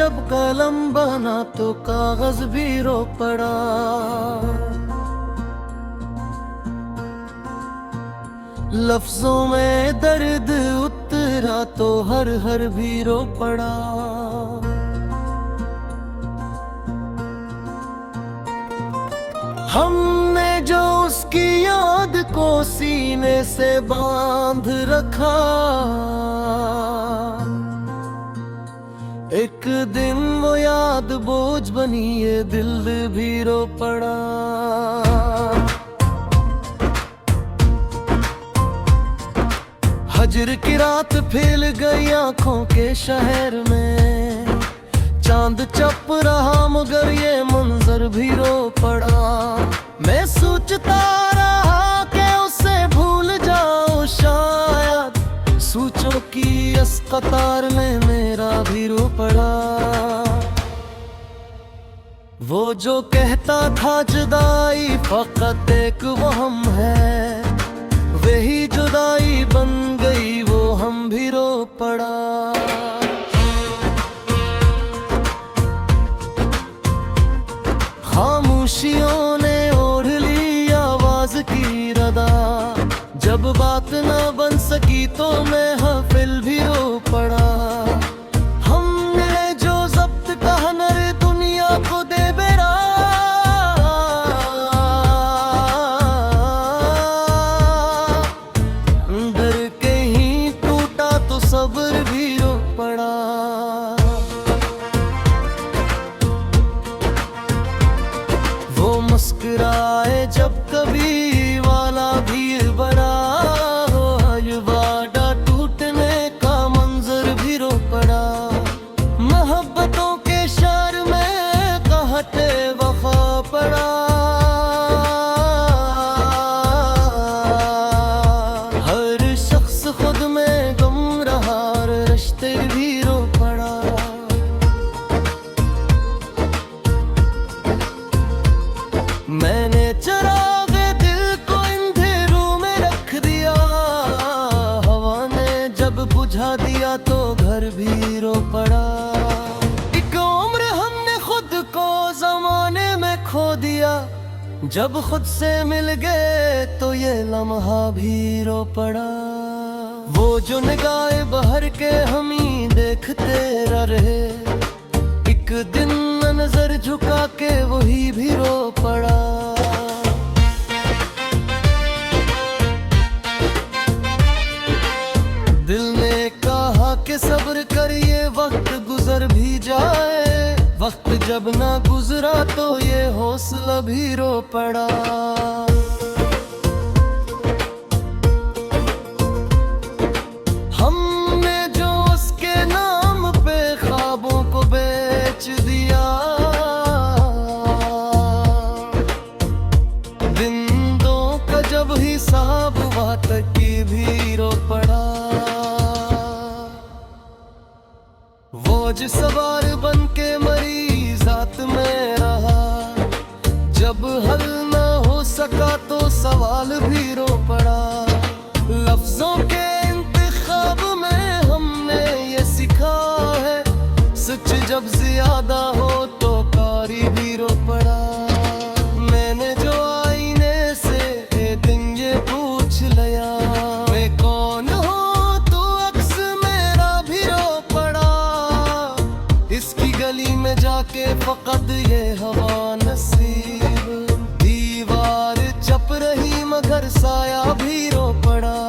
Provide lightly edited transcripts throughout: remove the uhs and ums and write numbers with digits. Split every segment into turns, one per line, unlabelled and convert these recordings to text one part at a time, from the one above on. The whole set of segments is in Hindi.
जब कलम बना तो कागज भी रो पड़ा। लफ्जों में दर्द उतरा तो हर हर भी रो पड़ा। हमने जो उसकी याद को सीने से बांध रखा, एक दिन वो याद बोझ बनी, ये दिल भी रो पड़ा। हजर की रात फैल गई आंखों के शहर में, चांद चप रहा मगर ये मंजर भी रो पड़ा। मैं सोचता रहा कि उसे भूल जाऊं, शायद सोचो कि इस कतार में मेरा भी रो पड़ा। वो जो कहता था जुदाई फकत एक वहम है, वही जुदाई बन गई, वो हम भी रो पड़ा। खामोशियों ने ओढ़ ली आवाज की रदा, जब बात ना बन सकी तो मैं हफिल भी रो पड़ा। हमने जो जब्त कहा नर दुनिया को दे बेरा, डर के ही टूटा तो सब्र भी रो पड़ा। मुस्कुराए जब कभी वाला भी बड़ा हो, वादा टूटने का मंजर भी रो पड़ा। मोहब्बतों के शहर में कहते वफा पड़ा। हर शख्स खुद में गम रहा, रिश्ते भी रो पड़ा। मैंने चराग दिल को अंधेरों में रख दिया, हवा ने जब बुझा दिया तो घर भी रो पड़ा। एक उम्र हमने खुद को जमाने में खो दिया, जब खुद से मिल गए तो ये लम्हा भी रो पड़ा। वो जो निगाहे बहर के हम ही देखते रहे, एक दिन नजर झुका के वही भी रो पड़ा। दिल ने कहा कि सब्र कर, ये वक्त गुजर भी जाए। वक्त जब ना गुजरा तो ये हौसला भी रो पड़ा। हमने जो उसके नाम पे ख्वाबों को बेच दिया, जिंदों का जब हिसाब हुआ तक भी रो पड़ा। वो जो सवार बन के मरी जात में रहा, जब हल ना हो सका तो सवाल भी रो पड़ा। लफ्जों के इंतखाब में हमने ये सीखा है, सच जब ज्यादा हो तो कारी भी रो पड़ा। मैंने जो आईने से ए दिन ये पूछ लिया, मैं कौन हूँ तो अक्स मेरा भी रो पड़ा। इसकी गली में जाके फकत ये हवा नसीब, दीवार चप रही मगर साया भी रो पड़ा।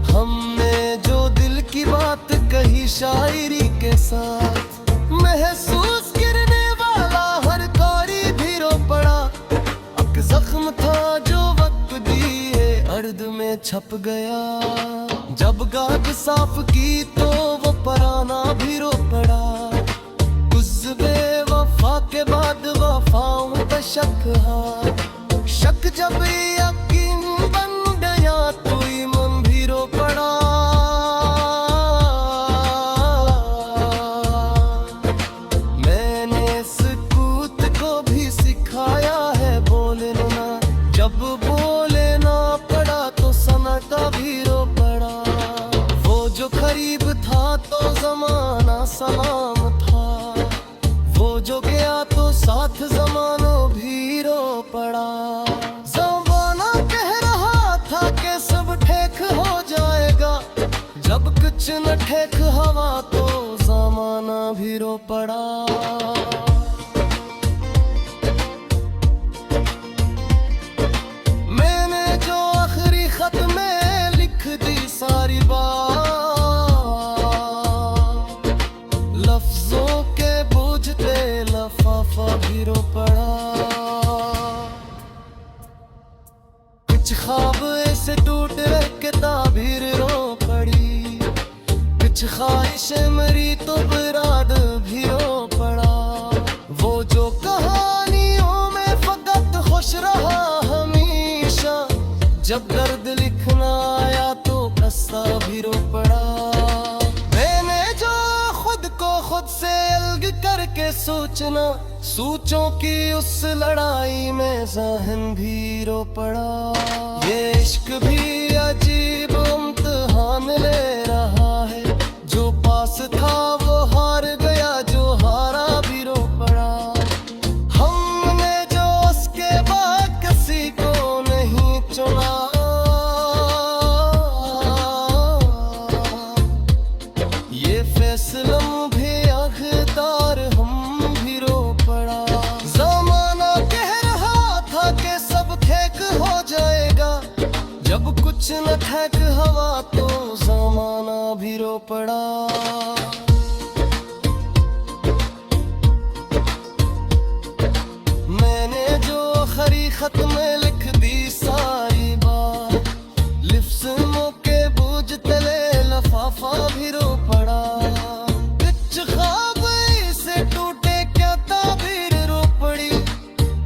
हमने जो दिल की बात कही शायरी के साथ, महसूस गिरने वाला हर कारी भी रो पड़ा। अब जख्म था जो वक्त दिए अर्द में छप गया, जब गाग साफ की तो वो पराना भी रो पड़ा। गुज़्बे वफा के बाद वफाओं का शक है, शक जब यकीन बन गया तो ईमान भी रो पड़ा। मैंने सुकूत को भी सिखाया है बोलना, जब बोलना पड़ा तो सन्नाटा भी रो पड़ा। वो जो करीब था तो जमाना सलाम था, ठेक हो जाएगा। जब कुछ न ठेक हवा तो ज़माना भी रो पड़ा। मैंने जो आखिरी खत में लिख दी सारी बात, लफ्जों के बूझते लफाफा भी रो पड़ा। कुछ ख्वाब ऐसे टूटे के ताबीर रो पड़ी, कुछ ख्वाहिशें मरी तो बिराद भी रो पड़ा। वो जो कहानियों में फकत खुश रहा हमेशा, जब दर्द लिखना आया तो कस्सा भी रो पड़ा। मैंने जो खुद को खुद से अलग करके सोचों की उस लड़ाई में ज़हन भी रो पड़ा। ये इश्क भी अजीब इम्तिहान ले रहा है, जो पास था वो हार गया, जो हारा भी रो पड़ा। हमने जो उसके बाद किसी को नहीं चुना, ये फैसलों भी आखिरकार हम भी रो पड़ा। ज़माना कह रहा था कि सब ठेक हो जाएगा, जब कुछ न ठेक हवा तो ज़माना भी रो पड़ा। मैंने जो आखिरी खत में लिख दी सारी बात, लिफ्ज़ों के बूझ तले लफाफा भी रो पड़ा। कुछ ख्वाब से टूटे क्या ताबीर रो पड़ी,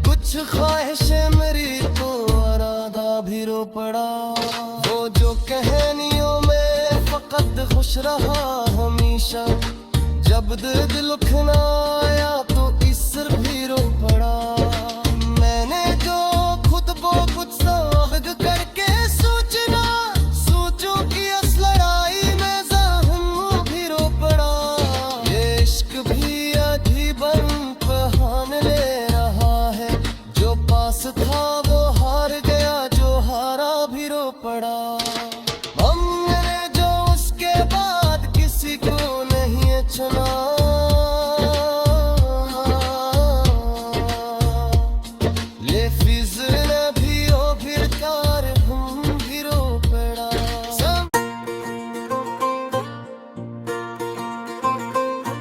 कुछ ख्वाहिशें मेरी तो इरादा भी रो पड़ा। वो जो कहानियों में फकत खुश रहा हमेशा, जब दर्द लिखना आया तो इसर भी रो पड़ा। मैंने जो खुद को खुद से अलग करके सोचों की उस लड़ाई में ज़हन भी रो पड़ा। ये इश्क भी अजीब इम्तिहान ले रहा है, जो पास था वो हार गया, जो हारा भी रो पड़ा। हमने जो उसके बाद किसी को नहीं चुना, ये फिज़ल भी हो फिर कार हम भी रो पड़ा।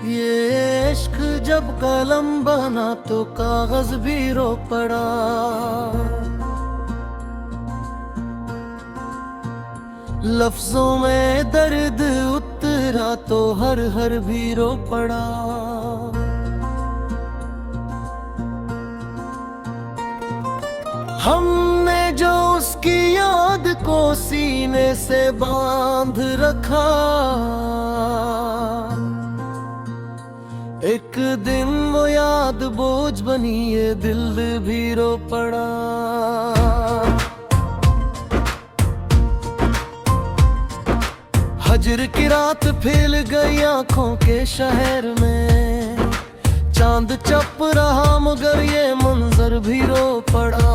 ये इश्क जब कलम बना तो कागज भी रो पड़ा। लफ्जों में दर्द उतरा तो हर भी रो पड़ा। हमने जो उसकी याद को सीने से बांध रखा, एक दिन वो याद बोझ बनी, ये दिल भी रो पड़ा। हजर की रात फैल गई आंखों के शहर में, चांद चप रहा मगर ये मंजर भी रो पड़ा।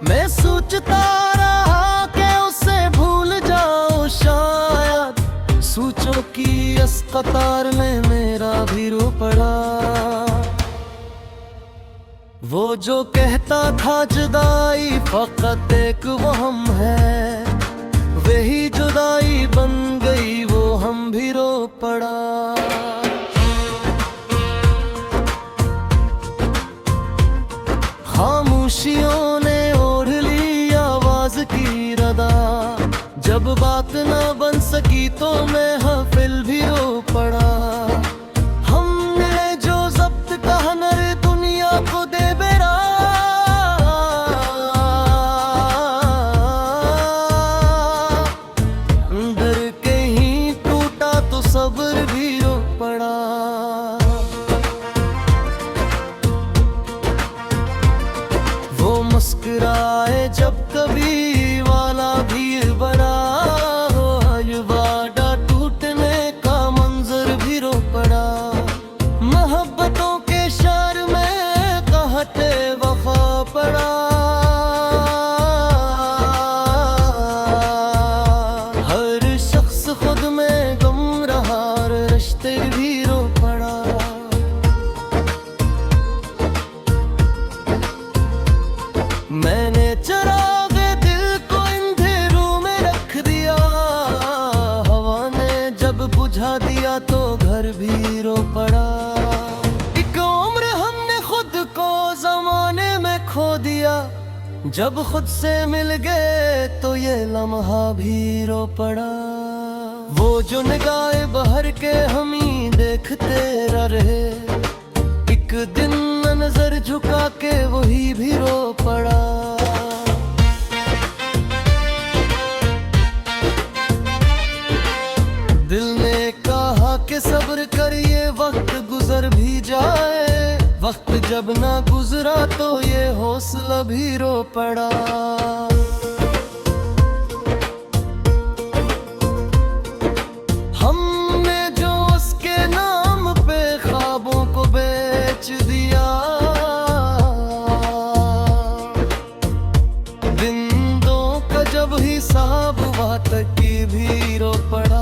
मैं सोचता रहा कि उसे भूल जाऊं शायद, सोचों की इस कतार में मेरा भी रो पड़ा। वो जो कहता था जुदाई फकत एक वहम है, वही जुदाई बन गई, वो हम भी रो पड़ा। खामोशियों ने ओढ़ ली आवाज की रदा, जब बात न बन सकी तो मैं हाफिल भी रो पड़ा। हमने जो जब्त कहा नर दुनिया को दे बेरा, डर के ही टूटा तो सब्र भी रो पड़ा। वो मुस्कुराए जब कभी वाला भी बड़ा हो, आज वादा टूटने का मंजर भी रो पर भी रो पड़ा। एक उम्र हमने खुद को जमाने में खो दिया, जब खुद से मिल गए तो ये लम्हा भी रो पड़ा। वो जो निगाहे बहर के हम ही देखते रहे, एक दिन नजर झुका के वही भी रो पड़ा। दिल ने कहा कि सब्र कर ये वक्त गुजर भी जाए, वक्त जब ना गुजरा तो ये हौसला भी रो पड़ा। हमने जो उसके नाम पे ख्वाबों को बेच दिया, बिंदों का जब हिसाब हुआ तक की भी रो पड़ा।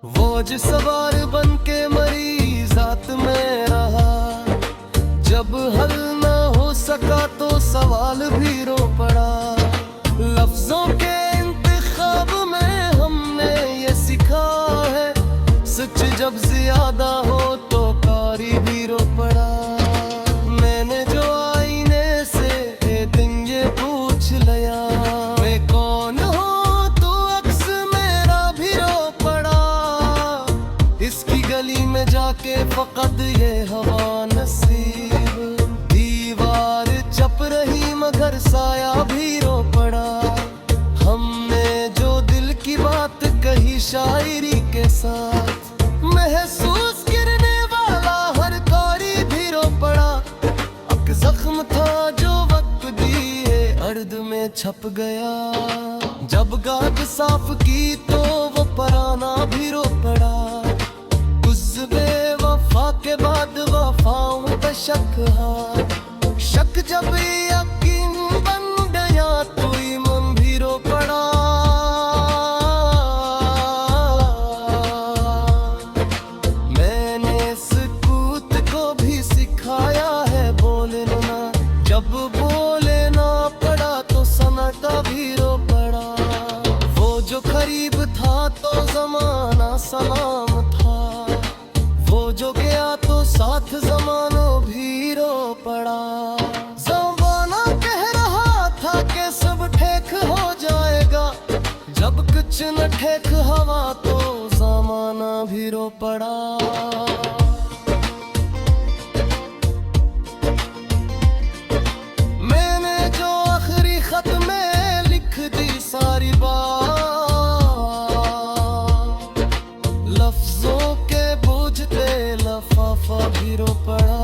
वो जिस सवार बन के मरी जात में रहा, जब हल ना हो सका तो सवाल भी रो पड़ा। लफ्जों के इंतखाब में हमने ये सीखा है, सच जब ज्यादा हो तो कारी भी रो पड़ा। मैंने जो आईने से एक दिन ये पूछ लिया, मैं कौन हूँ तो अक्स मेरा भी रो पड़ा। इसकी गली में जाके फकत ये हवा नसीब, दीवार चप रही मगर साया भी रो पड़ा। हमने जो दिल की बात कही शायरी के साथ, महसूस गिरने वाला हर कारी भी रो पड़ा। अब जख्म था जो वक्त दिए अर्द में छप गया, जब गाद साफ की तो वो पराना भी रो पड़ा। वफा के बाद वफाओं पे शक है, शक जब यकीन बन गया तो ईमान भी रो पड़ा। मैंने सुकूत को भी सिखाया है बोलना, जब बोलना पड़ा तो सन्नाटा भी रो पड़ा। वो जो करीब था तो जमाना सलाम था, वो जो गया तो साथ जमानो भी रो पड़ा। जमाना कह रहा था कि सब ठीक हो जाएगा, जब कुछ न ठीक हवा तो जमाना भी रो पड़ा। मैंने जो आखिरी खत में लिख दी सारी बात, लफ्जों के बूझते लफाफा भी रो पड़ा।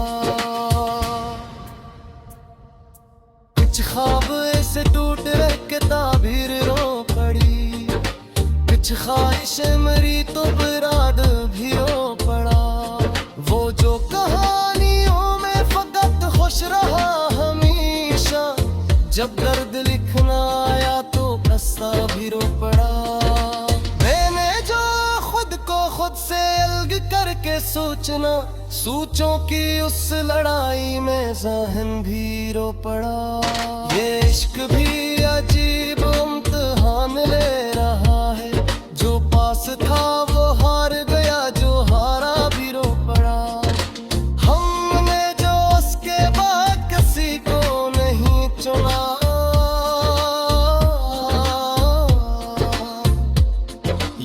कुछ ख्वाब ऐसे टूट के ताबीर रो पड़ी, कुछ ख्वाहिशें मरी तो बिराद भी रो पड़ा। वो जो कहानियों में फकत खुश रहा हमेशा, जब दर्द लिखना आया तो कस्सा भी रो पड़ा। मैंने जो खुद को खुद से अलग करके सोचना, सोचों की उस लड़ाई में ज़हन भी रो पड़ा। ये इश्क भी अजीब इम्तिहान ले रहा है, जो पास था वो हार गया, जो हारा भी रो पड़ा। हमने जो उसके बाद किसी को नहीं चुना,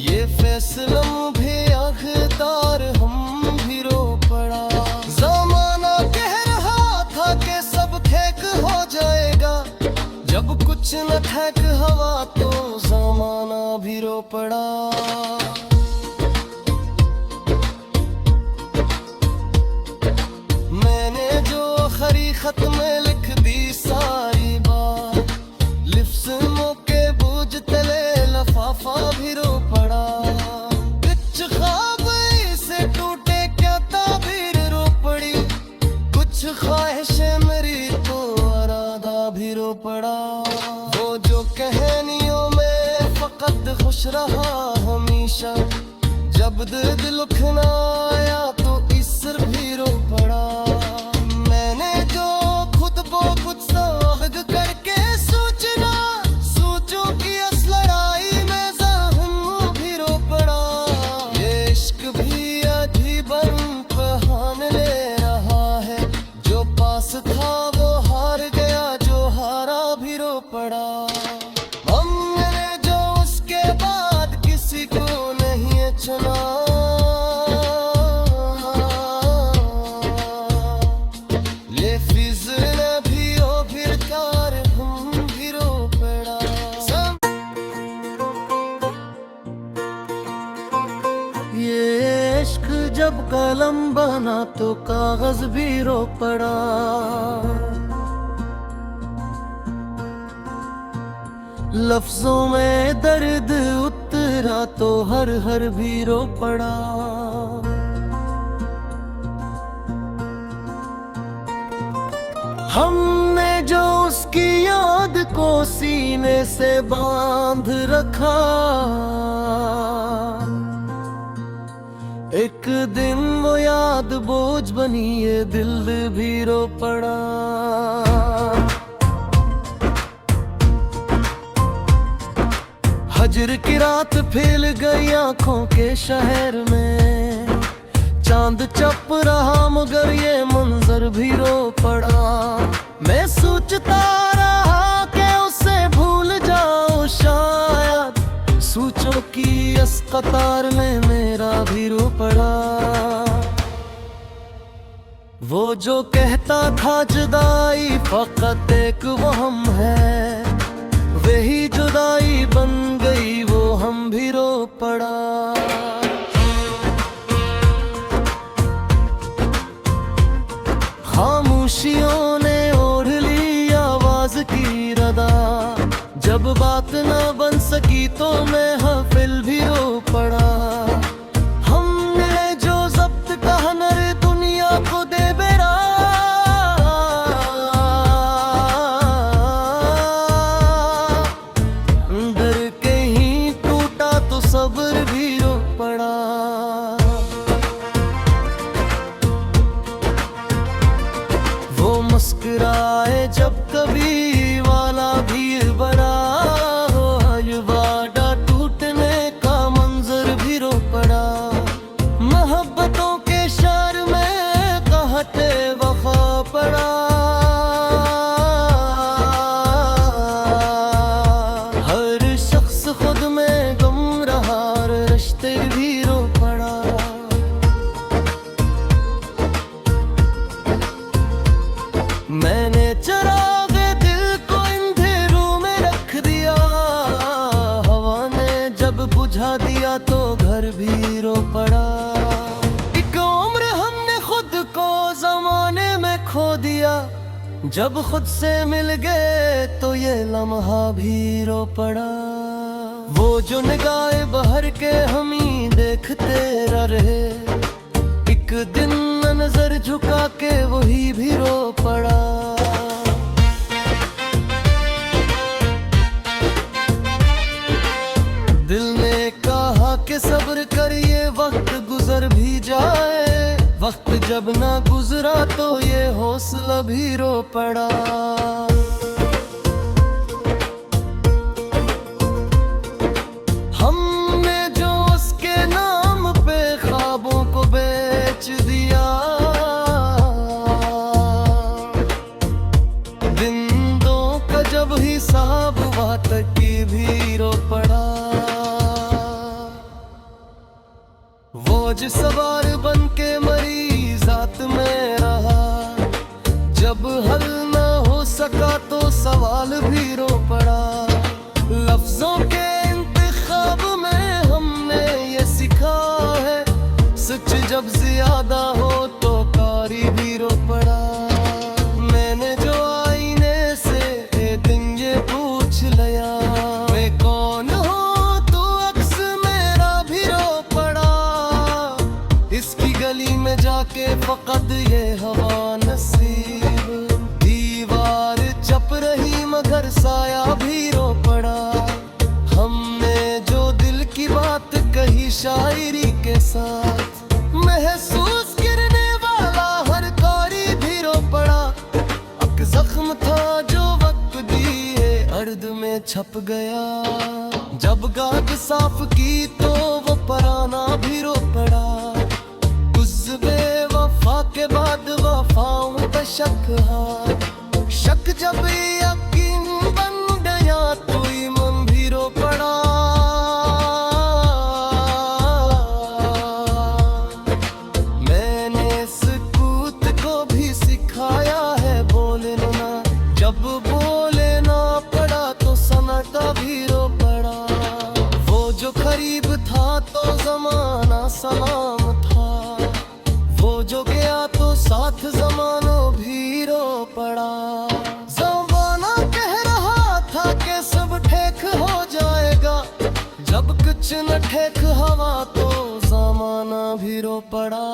ये फैसला भी आखिरकार हम भी रो पड़ा। जमाना कह रहा था कि सब ठीक हो जाएगा, जब कुछ न ठीक हवा तो जमाना भी रो पड़ा। मैंने जो आखिरी खत में लिख दी सारी बात, लिफ्ज़ों के बूझ तले लफाफा भी रो पड़ा। कुछ ख्वाब से टूटे क्या ताबीर रो पड़ी, कुछ ख्वाहिशें मेरी तो इरादा भी रो पड़ा। वो जो कहानियों में फकत खुश रहा हमेशा, जब दर्द लिखना आया तो इसर भी रो पड़ा। मैंने जो खुद को खुद साग करके सोचना, सोचो कि इस लड़ाई में ज़हन भी रो पड़ा। जब कलम बना तो कागज भी रो पड़ा। लफ्जों में दर्द उतरा तो हर हर भी रो पड़ा। हमने जो उसकी याद को सीने से बांध रखा, एक दिन वो याद बोझ बनी, ये दिल भी रो पड़ा। हजर की रात फैल गई आंखों के शहर में, चांद चप रहा मगर ये मंजर भी रो पड़ा। मैं सोचता रहा कि उसे भूल जाऊं, शायद सोचो कि इस कतार में मेरा भी रो पड़ा। वो जो कहता था जुदाई फकत एक वहम है, वही जुदाई बन गई, वो हम भी रो पड़ा। खामोशियों ने ओढ़ ली आवाज की रदा, जब बात ना बन सकी तो मैं हफिल भी रो पड़ा। हमने जो जब्त कहा नर दुनिया को दे बेरा, डर के ही टूटा तो सब्र भी रो पड़ा। मुस्कुराए जब कभी वाला भी बड़ा हो, वादा टूटने का मंजर भी रो पड़ा। मोहब्बतों के शहर में कहते वफा पड़ा। हर शख्स खुद में गम रहा, रिश्ते भी रो पड़ा। मैंने चराग दिल को अंधेरों में रख दिया, हवा ने जब बुझा दिया तो घर भी रो पड़ा। एक उम्र हमने खुद को जमाने में खो दिया, जब खुद से मिल गए तो ये लम्हा भी रो पड़ा। वो जो निगाहे बहर के हम ही देखते रहे, एक दिन नजर झुका के वही भी रो पड़ा। दिल ने कहा कि सब्र कर, ये वक्त गुजर भी जाए। वक्त जब ना गुजरा तो ये हौसला भी रो पड़ा। हमने जो उसके नाम पे ख्वाबों को बेच दिया, जिंदों का जब हिसाब हुआ तक भी रो पड़ा। वो जो सवार बन के मरी जात में रहा, जब हल ना हो सका तो सवाल भी रो पड़ा। लफ्जों के इंतखाब में हमने ये सीखा है, सच जब ज्यादा हो तो कारी भी रो पड़ा। मैंने जो आईने से ए दिन ये पूछ लिया, मैं कौन हूँ तो अक्स मेरा भी रो पड़ा। इसकी गली में जाके फकत ये हवा नसीब, दीवार चप रही मगर साया भी रो पड़ा। हमने जो दिल की बात कही शायरी के साथ, महसूस करने वाला हर कारी भी रो पड़ा। अब जख्म था जो वक्त दिए अर्द में छप गया, जब गाद साफ की तो वो पराना भी रो पड़ा। गुज़्बे वफा के बाद वफाओं पे शक है, शक जब यकीन बन गया तो ईमान भी रो पड़ा। मैंने सकूत को भी सिखाया है बोलना, जब बोलना पड़ा तो सन्नाटा भी रो पड़ा। वो जो करीब था तो जमाना सलाम था, ठेक हो जाएगा। जब कुछ न ठेक हवा तो ज़माना भी रो पड़ा।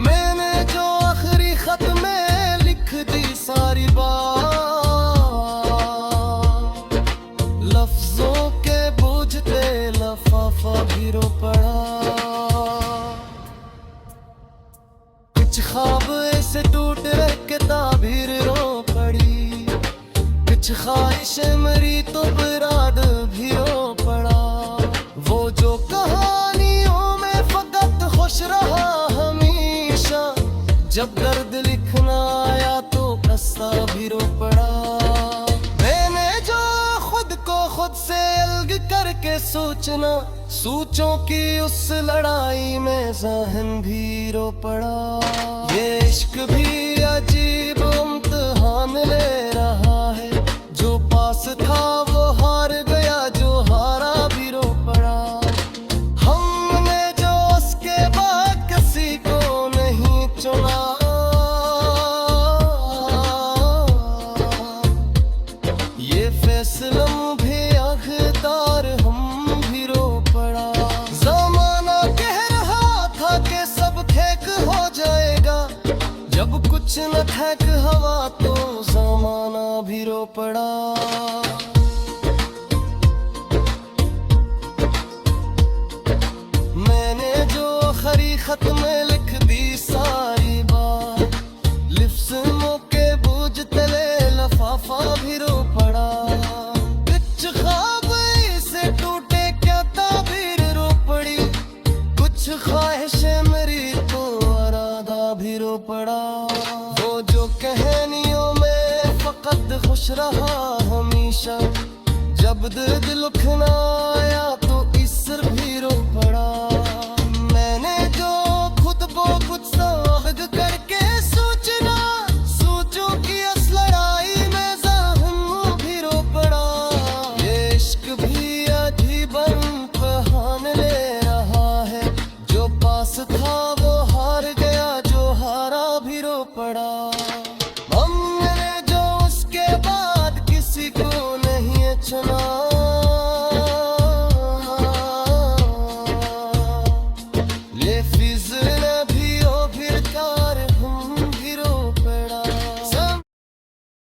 मैंने जो आखिरी खत में लिख दी सारी बात, लफ्जों के बूझते लफाफा भी रो पड़ा। कुछ ख्वाब ऐसे टूट के ताबीर रो पड़ी, कुछ ख्वाहिशें मरी तो बिराद भी रो पड़ा। वो जो कहानियों में फकत खुश रहा हमेशा, जब दर्द लिखना आया तो कस्सा भी रो पड़ा। मैंने जो खुद को खुद से अलग करके सोचों की उस लड़ाई में ज़हन भी रो पड़ा। ये इश्क भी अजीब इम्तिहान ले रहा है, जो पास था वो हार गया, जो हारा भी रो पड़ा। हमने जो उसके बाद किसी को नहीं चुना, ये फैसला भी आखिरकार हम भी रो पड़ा। ज़माना कह रहा था कि सब ठेक हो जाएगा, जब कुछ न ठेक हवा तो ज़माना भी रो पड़ा। मैंने जो आखिरी खत में लिख दी सारी बात, लिफ्ज़ों के बूझ तले लफाफा भी रो पड़ा। कुछ ख्वाब से टूटे क्या ताबीर रो पड़ी, कुछ ख्वाहिशें मेरी तो इरादा भी रो पड़ा। वो जो कहानियों में फकत खुश रहा हमेशा, जब दिल दुखना आया तो इस भी रो पड़ा।